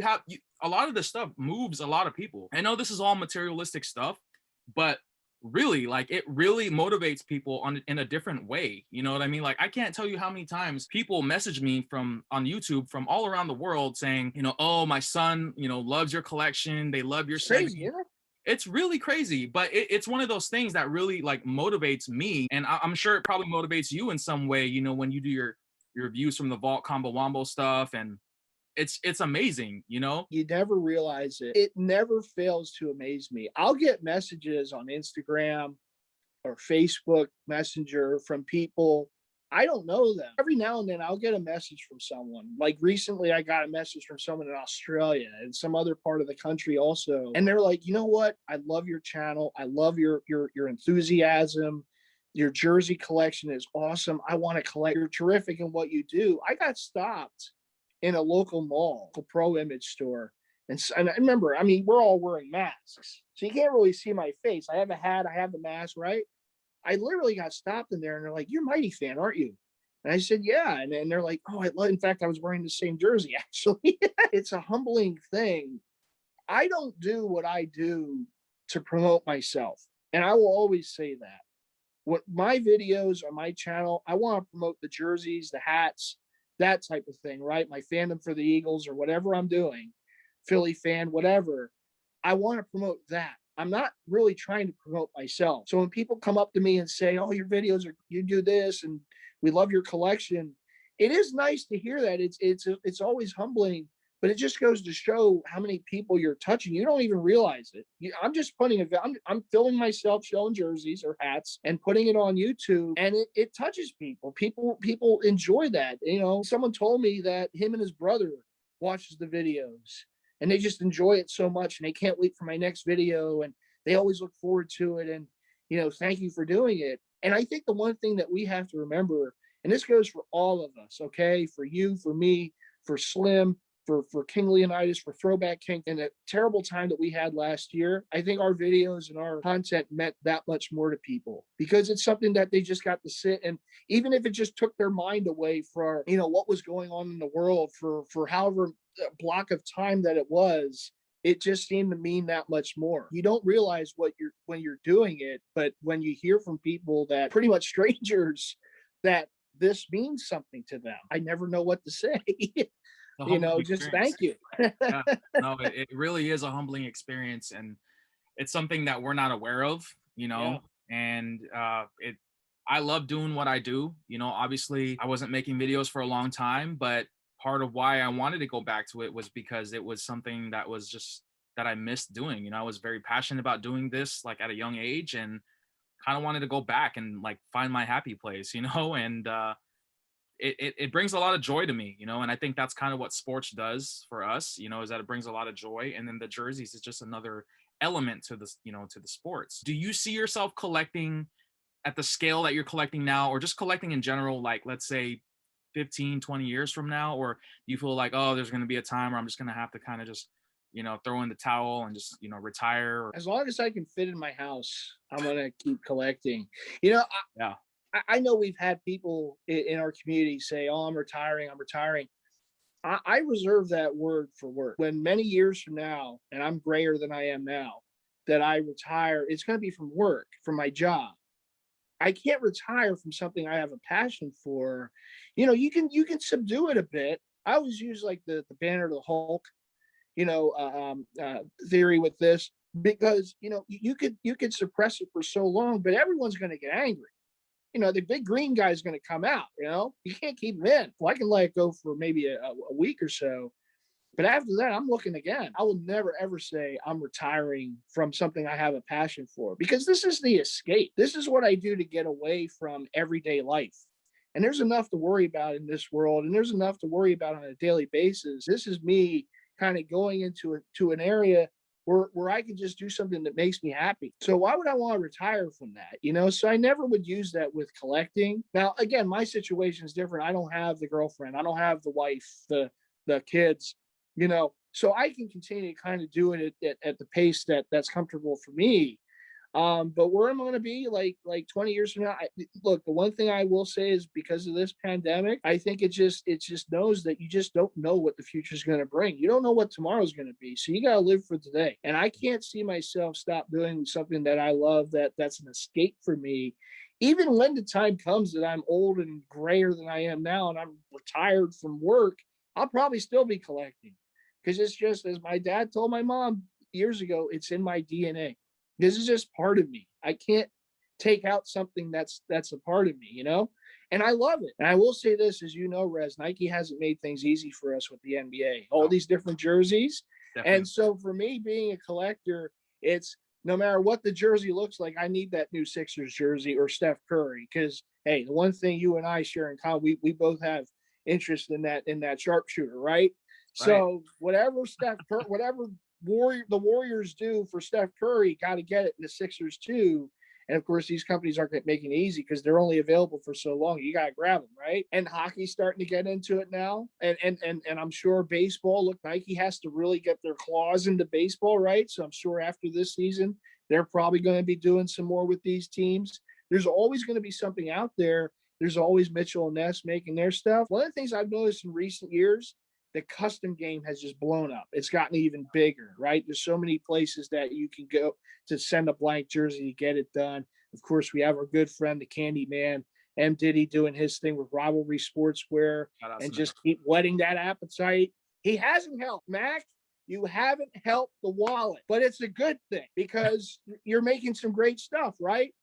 a lot of this stuff moves a lot of people. I know this is all materialistic stuff, but really, like, it really motivates people in a different way. You know what I mean? Like, I can't tell you how many times people message me on YouTube from all around the world saying, oh, my son, loves your collection. They love your crazy, yeah. It's really crazy, but it's one of those things that really like motivates me, and I'm sure it probably motivates you in some way. When you do your reviews from the vault Combo Wombo stuff, and it's amazing. You never realize it. It never fails to amaze me. I'll get messages on Instagram or Facebook Messenger from people I don't know them. Every now and then I'll get a message from someone. Like recently I got a message from someone in Australia and some other part of the country also. And they're like, you know what? I love your channel. I love your enthusiasm. Your jersey collection is awesome. I want to collect. You're terrific in what you do. I got stopped in a local mall, a pro image store. And I remember, we're all wearing masks. So you can't really see my face. I have a hat. I have the mask, right? I literally got stopped in there and they're like, you're a Mighty fan, aren't you? And I said, yeah. And they're like, oh, in fact, I was wearing the same jersey, actually. It's a humbling thing. I don't do what I do to promote myself. And I will always say that. What my videos on my channel, I want to promote the jerseys, the hats, that type of thing, right? My fandom for the Eagles or whatever I'm doing, Philly fan, whatever. I want to promote that. I'm not really trying to promote myself. So when people come up to me and say, oh, your videos you do this and we love your collection, it is nice to hear that. It's always humbling, but it just goes to show how many people you're touching. You don't even realize it. I'm just I'm filming myself showing jerseys or hats and putting it on YouTube, and it touches people. People enjoy that. Someone told me that him and his brother watches the videos and they just enjoy it so much and they can't wait for my next video and they always look forward to it. And, thank you for doing it. And I think the one thing that we have to remember, and this goes for all of us, okay, for you, for me, for Slim, for King Leonidas, for Throwback King, and a terrible time that we had last year. I think our videos and our content meant that much more to people because it's something that they just got to sit, and even if it just took their mind away from, you know, what was going on in the world for however block of time that it was, it just seemed to mean that much more. You don't realize what you're when you're doing it, but when you hear from people that pretty much strangers that this means something to them, I never know what to say. The You humbling know, just experience. thank you. Yeah, no, it really is a humbling experience, and it's something that we're not aware of, you Yeah. know. And I love doing what I do. You know, obviously, I wasn't making videos for a long time, but part of why I wanted to go back to it was because it was something that was just that I missed doing. You know, I was very passionate about doing this like at a young age, and kind of wanted to go back and like find my happy place, you know. And it brings a lot of joy to me, you know. And I think that's kind of what sports does for us, you know, is that it brings a lot of joy. And then the jerseys is just another element to this, you know, to the sports. Do you see yourself collecting at the scale that you're collecting now, or just collecting in general, like let's say 15, 20 years from now? Or do you feel like, oh, there's going to be a time where I'm just going to have to kind of just, you know, throw in the towel and just, you know, retire? As long as I can fit in my house, I'm gonna keep collecting. You know, Yeah. I know we've had people in our community say, "Oh, I'm retiring. I'm retiring." I reserve that word for work. When many years from now, and I'm grayer than I am now, that I retire, it's going to be from work, from my job. I can't retire from something I have a passion for. You know, you can subdue it a bit. I always use like the Banner of the Hulk, you know, theory with this because you know you could suppress it for so long, but everyone's going to get angry. You know, the big green guy is going to come out. You know, you can't keep him in. Well, I can let it go for maybe a week or so, but after that, I'm looking again. I will never ever say I'm retiring from something I have a passion for because this is the escape. This is what I do to get away from everyday life. And there's enough to worry about in this world, and there's enough to worry about on a daily basis. This is me kind of going to an area where I can just do something that makes me happy. So why would I want to retire from that? You know, so I never would use that with collecting. Now, again, my situation is different. I don't have the girlfriend. I don't have the wife, the kids, you know, so I can continue to kind of do it at the pace that's comfortable for me. But where am I going to be like 20 years from now? Look, the one thing I will say is because of this pandemic, I think it just knows that you just don't know what the future is going to bring. You don't know what tomorrow's going to be, so you got to live for today. And I can't see myself stop doing something that I love. That's an escape for me. Even when the time comes that I'm old and grayer than I am now, and I'm retired from work, I'll probably still be collecting because it's just as my dad told my mom years ago. It's in my DNA. This is just part of me. I can't take out something that's a part of me, you know? And I love it. And I will say this, as you know, Rez, Nike hasn't made things easy for us with the NBA, all these different jerseys. Definitely. And so for me being a collector, it's no matter what the jersey looks like, I need that new Sixers jersey or Steph Curry. Because hey, the one thing you and I share in common, we both have interest in that sharpshooter, right? Right. So whatever whatever the Warriors do for Steph Curry, got to get it in the Sixers too. And of course, these companies aren't making it easy because they're only available for so long. You got to grab them, right? And hockey's starting to get into it now, and I'm sure baseball. Look, Nike has to really get their claws into baseball, right? So I'm sure after this season, they're probably going to be doing some more with these teams. There's always going to be something out there. There's always Mitchell and Ness making their stuff. One of the things I've noticed in recent years, the custom game has just blown up. It's gotten even bigger, right? There's so many places that you can go to send a blank jersey to get it done. Of course, we have our good friend, the Candy Man, M. Diddy, doing his thing with Rivalry Sportswear and just keep whetting that appetite. He hasn't helped, Mac. You haven't helped the wallet, but it's a good thing because you're making some great stuff, right?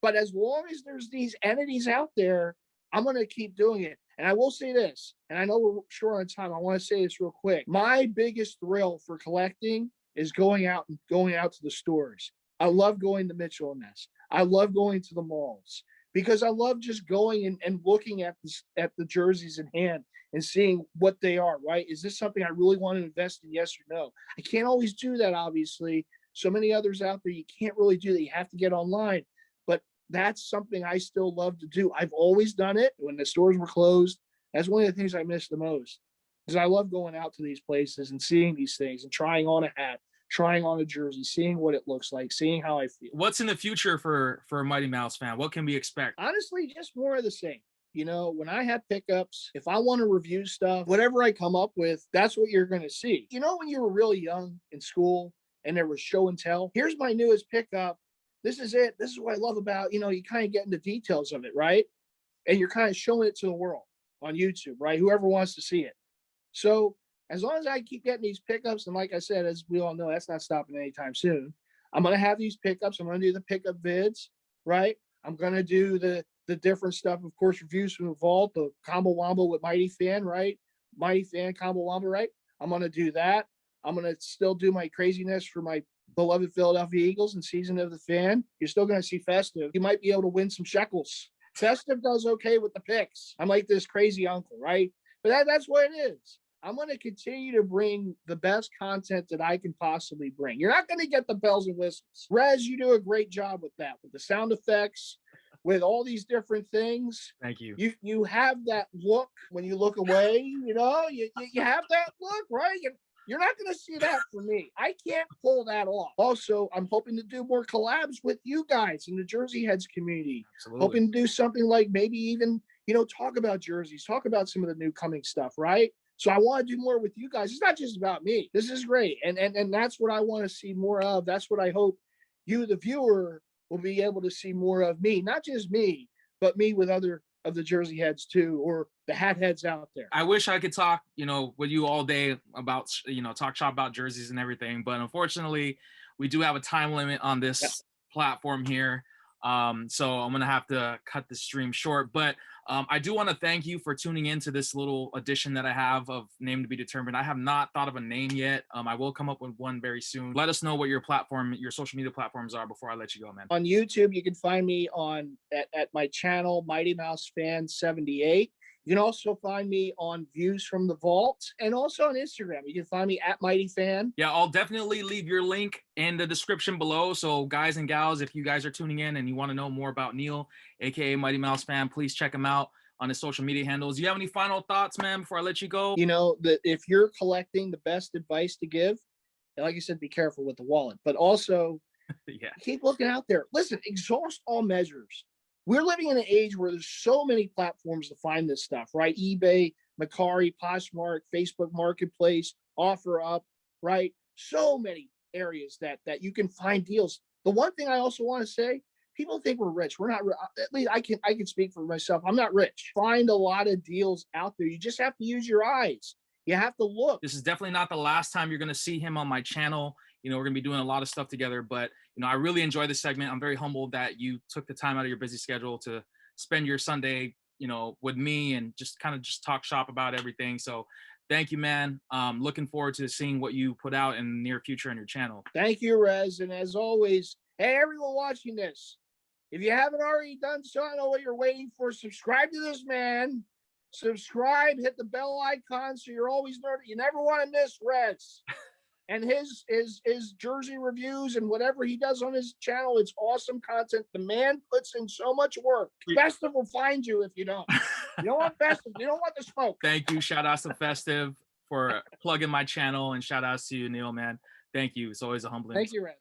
But as long as there's these entities out there, I'm going to keep doing it. And I will say this, and I know we're short on time. I want to say this real quick. My biggest thrill for collecting is going out to the stores. I love going to Mitchell and Ness. I love going to the malls because I love just going and looking at the jerseys in hand and seeing what they are, right? Is this something I really want to invest in? Yes or no? I can't always do that, obviously. So many others out there, you can't really do that. You have to get online. But that's something I still love to do. I've always done it when the stores were closed. That's one of the things I miss the most. because I love going out to these places and seeing these things and trying on a hat, trying on a jersey, seeing what it looks like, seeing how I feel. What's in the future for Mighty Mouse fan? What can we expect? Honestly, just more of the same. You know, when I have pickups, if I want to review stuff, whatever I come up with, that's what you're going to see. You know, when you were really young in school and there was show and tell, here's my newest pickup. This is it. This is what I love about, you know, you kind of get into details of it, right? And you're kind of showing it to the world on YouTube, right? Whoever wants to see it. So as long as I keep getting these pickups, and like I said, as we all know, that's not stopping anytime soon. I'm going to have these pickups. I'm going to do the pickup vids, right? I'm going to do the different stuff, of course, reviews from the vault, the Combo Wombo with Mighty Fan, right? Mighty Fan Combo Wombo, right? I'm going to do that. I'm going to still do my craziness for my beloved Philadelphia Eagles and Season of the Fan. You're still going to see Festive. You might be able to win some shekels. Festive does okay with the picks. I'm like this crazy uncle, right? But that's what it is. I'm going to continue to bring the best content that I can possibly bring. You're not going to get the bells and whistles. Rez, you do a great job with that, with the sound effects, with all these different things. Thank you. You have that look when you look away, you know, you have that look, right? You're not going to see that from me. I can't pull that off. Also, I'm hoping to do more collabs with you guys in the Jersey Heads community. Absolutely. Hoping to do something like maybe even, you know, talk about jerseys, talk about some of the new coming stuff, right? So I want to do more with you guys. It's not just about me. This is great. And that's what I want to see more of. That's what I hope you, the viewer, will be able to see more of me. Not just me, but me with other of the Jersey Heads too, or the hat heads out there. I wish I could talk, you know, with you all day about, you know, talk shop about jerseys and everything. But unfortunately, we do have a time limit on this platform here. So I'm going to have to cut the stream short. But I do want to thank you for tuning into this little edition that I have of Name to Be Determined. I have not thought of a name yet. I will come up with one very soon. Let us know what your platform, your social media platforms are before I let you go, man. On YouTube, you can find me on at my channel, Mightymousefan78. You can also find me on Views from the Vault and also on Instagram. You can find me at Mighty Fan. Yeah, I'll definitely leave your link in the description below. So guys and gals, if you guys are tuning in and you want to know more about Neil, aka Mighty Mouse Fan, please check him out on his social media handles. Do you have any final thoughts, man, before I let you go? You know, that if you're collecting, the best advice to give, and like I said, be careful with the wallet, but also keep looking out there. Listen, exhaust all measures. We're living in an age where there's so many platforms to find this stuff, right? eBay, Mercari, Poshmark, Facebook Marketplace, OfferUp, right? So many areas that you can find deals. The one thing I also want to say, people think we're rich. We're not. At least I can speak for myself. I'm not rich. Find a lot of deals out there. You just have to use your eyes. You have to look. This is definitely not the last time you're going to see him on my channel. You know, we're going to be doing a lot of stuff together, but, you know, I really enjoy this segment. I'm very humbled that you took the time out of your busy schedule to spend your Sunday, you know, with me and just kind of just talk shop about everything. So thank you, man. Looking forward to seeing what you put out in the near future on your channel. Thank you, Rez. And as always, hey, everyone watching this, if you haven't already done so, I know what you're waiting for. Subscribe to this man. Subscribe, hit the bell icon so you're always notified. You never want to miss Rez and his jersey reviews and whatever he does on his channel. It's awesome content. The man puts in so much work. Festive will find you if you don't. You don't want Festive. You don't want the smoke. Thank you. Shout outs to Festive for plugging my channel, and shout outs to you, Neil, man. Thank you. It's always a humbling. Thank you, Rez.